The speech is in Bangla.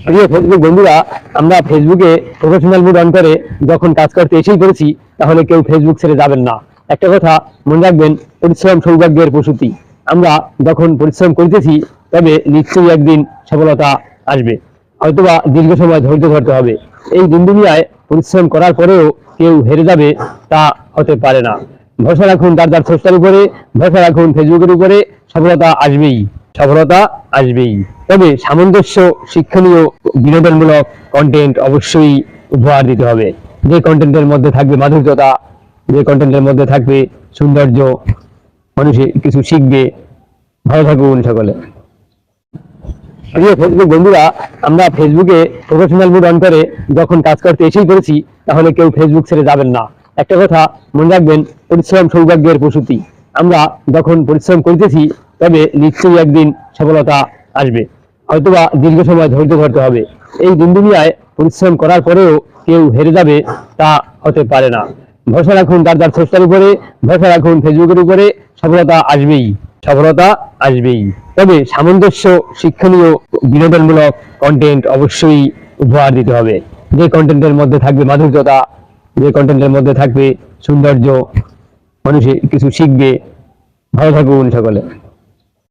প্রিয় ফেসবুক বন্ধুরা, আমরা ফেসবুকে প্রফেশনাল মুড অন করে যখন কাজ করতে এসেই করেছি, তাহলে কেউ ফেসবুক ছেড়ে যাবেন না। একটা কথা মনে রাখবেন, পরিশ্রম সৌভাগ্যের প্রসূতি। আমরা যখন পরিশ্রম করতেছি, তবে নিশ্চয়ই একদিন সফলতা আসবে। হয়তোবা দীর্ঘ সময় ধৈর্য ধরতে হবে। এই দুনিয়ায় পরিশ্রম করার পরেও কেউ হেরে যাবে, তা হতে পারে না। ভরসা রাখুন তার স্রষ্টার উপরে, ভরসা রাখুন ফেসবুকের উপরে। সফলতা আসবেই, সফলতা আসবেই। তবে সামঞ্জস্য, শিক্ষণীয়, বিনোদনমূলক কন্টেন্ট অবশ্যই উপহার দিতে হবে। যে কন্টেন্টের মধ্যে থাকবে মাধুর্যতা, যে কন্টেন্টের মধ্যে থাকবে সৌন্দর্য, মানুষে কিছু শিখবে। ভালো থাকুন সকলে। প্রিয় ফেসবুক বন্ধুরা, আমরা ফেসবুকে প্রফেশনাল মুড অন করে যখন কাজ করতে এসেই করেছি, তাহলে কেউ ফেসবুক ছেড়ে যাবেন না। একটা কথা মনে রাখবেন, পরিশ্রম সৌভাগ্যের প্রসূতি। আমরা যখন পরিশ্রম করতেছি, তবে নিশ্চয়ই একদিন সফলতা আসবে। হয়তোবা দীর্ঘ সময় ধৈর্য ধরতে হবে। এই দুনিয়ায় পরিশ্রম করার পরেও কেউ হেরে যাবে, তা হতে পারে না। ভরসা রাখুন তার স্রষ্টার উপরে, ভরসা রাখুন ফেসবুকের উপরে। সফলতা আসবেই, সফলতা আসবেই। তবে সামঞ্জস্য, শিক্ষণীয়, বিনোদনমূলক কন্টেন্ট অবশ্যই উপহার দিতে হবে। যে কন্টেন্টের মধ্যে থাকবে মাধুর্যতা, যে কন্টেন্টের মধ্যে থাকবে সৌন্দর্য, মানুষে কিছু শিখবে। ভালো থাকুন সকলে।